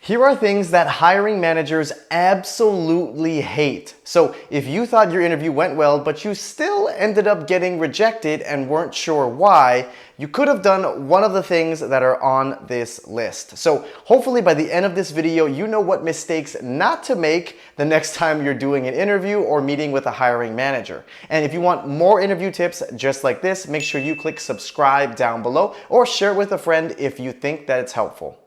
Here are things that hiring managers absolutely hate. So if you thought your interview went well, but you still ended up getting rejected and weren't sure why, you could have done one of the things that are on this list. So hopefully by the end of this video, you know what mistakes not to make the next time you're doing an interview or meeting with a hiring manager. And if you want more interview tips just like this, make sure you click subscribe down below or share it with a friend if you think that it's helpful.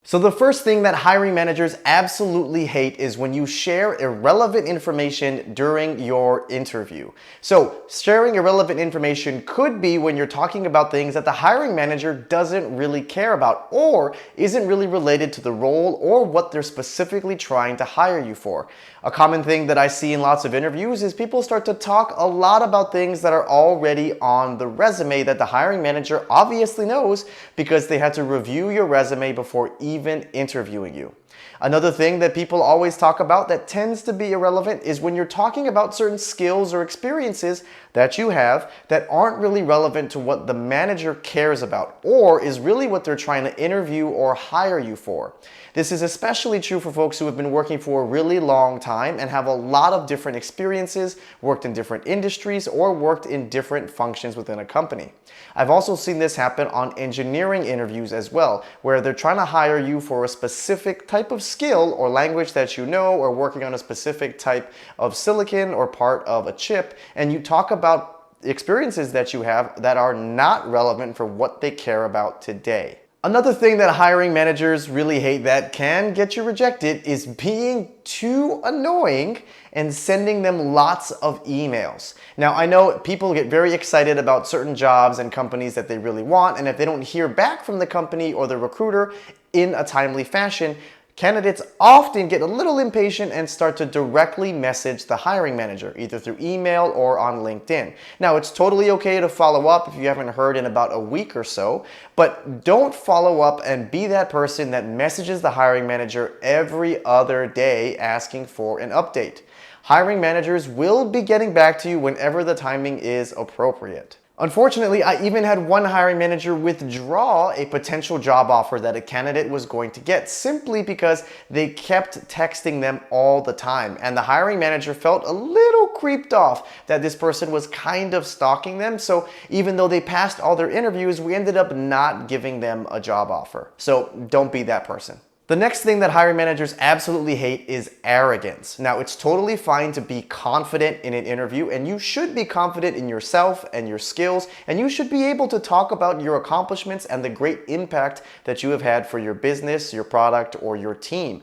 So the first thing that hiring managers absolutely hate is when you share irrelevant information during your interview. So sharing irrelevant information could be when you're talking about things that the hiring manager doesn't really care about or isn't really related to the role or what they're specifically trying to hire you for. A common thing that I see in lots of interviews is people start to talk a lot about things that are already on the resume that the hiring manager obviously knows because they had to review your resume before even interviewing you. Another thing that people always talk about that tends to be irrelevant is when you're talking about certain skills or experiences that you have that aren't really relevant to what the manager cares about or is really what they're trying to interview or hire you for. This is especially true for folks who have been working for a really long time and have a lot of different experiences, worked in different industries, or worked in different functions within a company. I've also seen this happen on engineering interviews as well, where they're trying to hire you for a specific type of skill or language that you know, or working on a specific type of silicon or part of a chip, and you talk about experiences that you have that are not relevant for what they care about today. Another thing that hiring managers really hate that can get you rejected is being too annoying and sending them lots of emails. Now, I know people get very excited about certain jobs and companies that they really want, and if they don't hear back from the company or the recruiter in a timely fashion, candidates often get a little impatient and start to directly message the hiring manager, either through email or on LinkedIn. Now, it's totally okay to follow up if you haven't heard in about a week or so, but don't follow up and be that person that messages the hiring manager every other day asking for an update. Hiring managers will be getting back to you whenever the timing is appropriate. Unfortunately, I even had one hiring manager withdraw a potential job offer that a candidate was going to get simply because they kept texting them all the time. And the hiring manager felt a little creeped off that this person was kind of stalking them. So even though they passed all their interviews, we ended up not giving them a job offer. So don't be that person. The next thing that hiring managers absolutely hate is arrogance. Now, it's totally fine to be confident in an interview, and you should be confident in yourself and your skills, and you should be able to talk about your accomplishments and the great impact that you have had for your business, your product, or your team.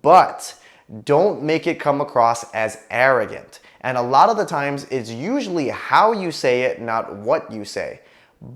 But don't make it come across as arrogant. And a lot of the times, it's usually how you say it, not what you say.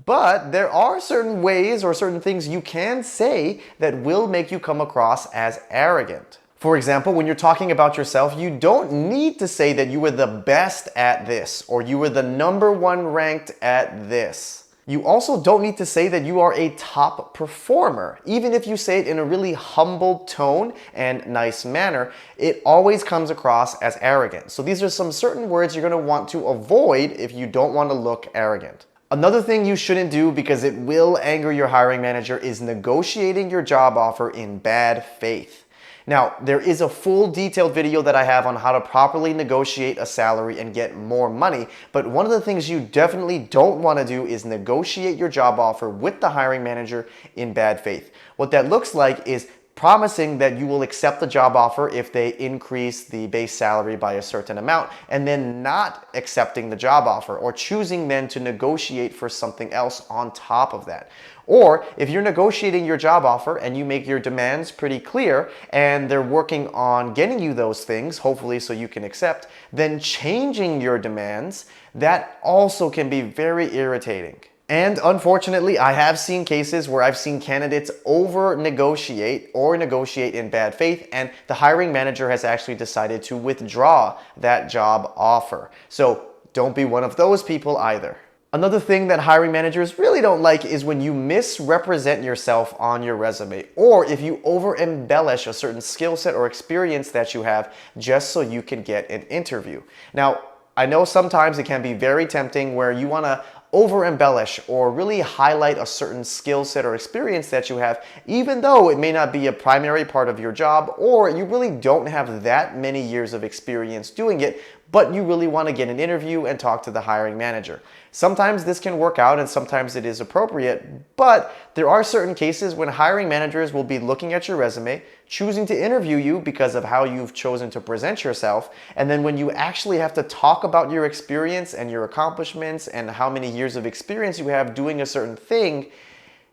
But there are certain ways or certain things you can say that will make you come across as arrogant. For example, when you're talking about yourself, you don't need to say that you were the best at this or you were the #1 ranked at this. You also don't need to say that you are a top performer. Even if you say it in a really humble tone and nice manner, it always comes across as arrogant. So these are some certain words you're going to want to avoid if you don't want to look arrogant. Another thing you shouldn't do because it will anger your hiring manager is negotiating your job offer in bad faith. Now, there is a full detailed video that I have on how to properly negotiate a salary and get more money, but one of the things you definitely don't want to do is negotiate your job offer with the hiring manager in bad faith. What that looks like is promising that you will accept the job offer if they increase the base salary by a certain amount, and then not accepting the job offer or choosing then to negotiate for something else on top of that. Or if you're negotiating your job offer and you make your demands pretty clear and they're working on getting you those things, hopefully so you can accept, then changing your demands, that also can be very irritating. And unfortunately, I have seen cases where I've seen candidates over-negotiate or negotiate in bad faith, and the hiring manager has actually decided to withdraw that job offer. So don't be one of those people either. Another thing that hiring managers really don't like is when you misrepresent yourself on your resume, or if you over-embellish a certain skill set or experience that you have just so you can get an interview. Now, I know sometimes it can be very tempting where you want to over embellish or really highlight a certain skill set or experience that you have, even though it may not be a primary part of your job, or you really don't have that many years of experience doing it, but you really want to get an interview and talk to the hiring manager. Sometimes this can work out and sometimes it is appropriate, but there are certain cases when hiring managers will be looking at your resume, choosing to interview you because of how you've chosen to present yourself, and then when you actually have to talk about your experience and your accomplishments and how many years of experience you have doing a certain thing,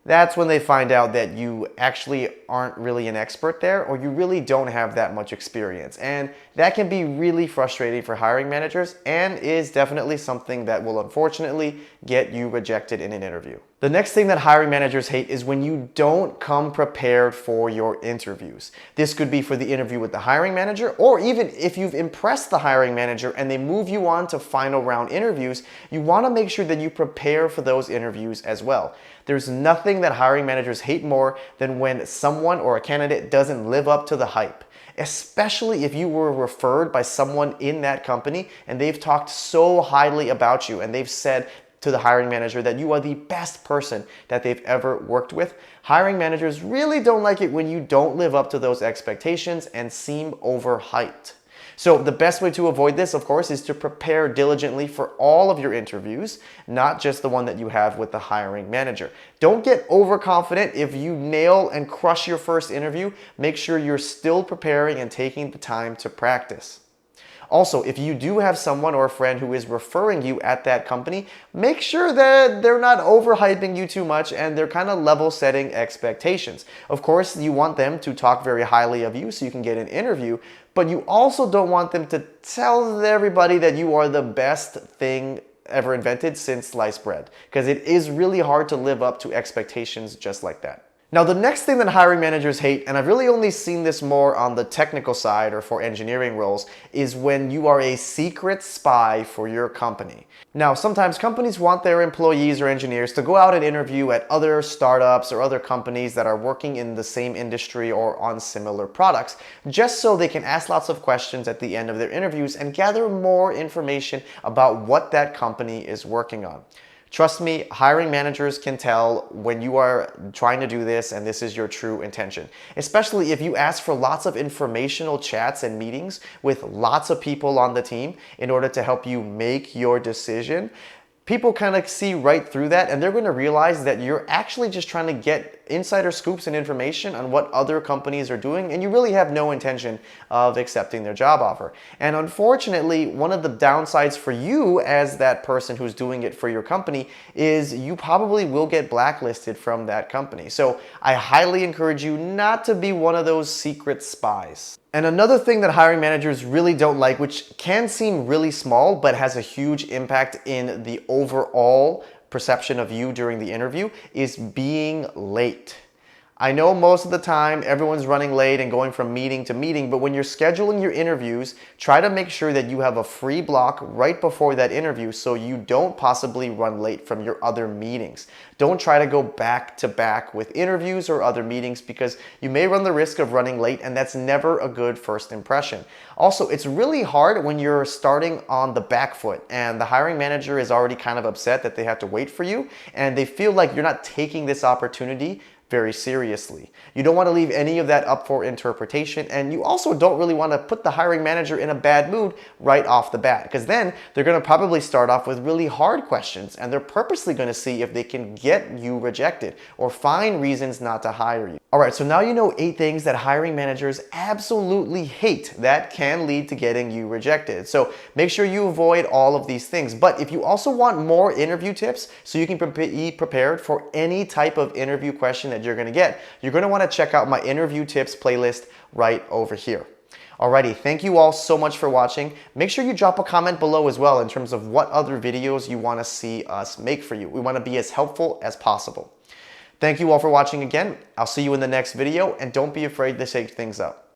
that's when they find out that you actually aren't really an expert there, or you really don't have that much experience. And that can be really frustrating for hiring managers and is definitely something that will unfortunately get you rejected in an interview. The next thing that hiring managers hate is when you don't come prepared for your interviews. This could be for the interview with the hiring manager, or even if you've impressed the hiring manager and they move you on to final round interviews, you want to make sure that you prepare for those interviews as well. There's nothing that hiring managers hate more than when someone or a candidate doesn't live up to the hype, especially if you were referred by someone in that company and they've talked so highly about you and they've said to the hiring manager that you are the best person that they've ever worked with. Hiring managers really don't like it when you don't live up to those expectations and seem overhyped. So the best way to avoid this, of course, is to prepare diligently for all of your interviews, not just the one that you have with the hiring manager. Don't get overconfident. If you nail and crush your first interview, make sure you're still preparing and taking the time to practice. Also, if you do have someone or a friend who is referring you at that company, make sure that they're not overhyping you too much and they're kind of level setting expectations. Of course, you want them to talk very highly of you so you can get an interview, but you also don't want them to tell everybody that you are the best thing ever invented since sliced bread, because it is really hard to live up to expectations just like that. Now, the next thing that hiring managers hate, and I've really only seen this more on the technical side or for engineering roles, is when you are a secret spy for your company. Now, sometimes companies want their employees or engineers to go out and interview at other startups or other companies that are working in the same industry or on similar products, just so they can ask lots of questions at the end of their interviews and gather more information about what that company is working on. Trust me, hiring managers can tell when you are trying to do this and this is your true intention. Especially if you ask for lots of informational chats and meetings with lots of people on the team in order to help you make your decision. People kind of see right through that and they're going to realize that you're actually just trying to get insider scoops and information on what other companies are doing, and you really have no intention of accepting their job offer. And unfortunately, one of the downsides for you as that person who's doing it for your company is you probably will get blacklisted from that company. So I highly encourage you not to be one of those secret spies. And another thing that hiring managers really don't like, which can seem really small but has a huge impact in the overall perception of you during the interview, is being late. I know most of the time everyone's running late and going from meeting to meeting, but when you're scheduling your interviews, try to make sure that you have a free block right before that interview so you don't possibly run late from your other meetings. Don't try to go back to back with interviews or other meetings because you may run the risk of running late, and that's never a good first impression. Also, it's really hard when you're starting on the back foot and the hiring manager is already kind of upset that they have to wait for you and they feel like you're not taking this opportunity very seriously. You don't want to leave any of that up for interpretation, and you also don't really want to put the hiring manager in a bad mood right off the bat, because then they're going to probably start off with really hard questions and they're purposely going to see if they can get you rejected or find reasons not to hire you. All right, so now you know 8 things that hiring managers absolutely hate that can lead to getting you rejected. So make sure you avoid all of these things. But if you also want more interview tips so you can be prepared for any type of interview question that you're going to get, you're going to want to check out my interview tips playlist right over here. Alrighty, thank you all so much for watching. Make sure you drop a comment below as well in terms of what other videos you want to see us make for you. We want to be as helpful as possible. Thank you all for watching again. I'll see you in the next video, and don't be afraid to shake things up.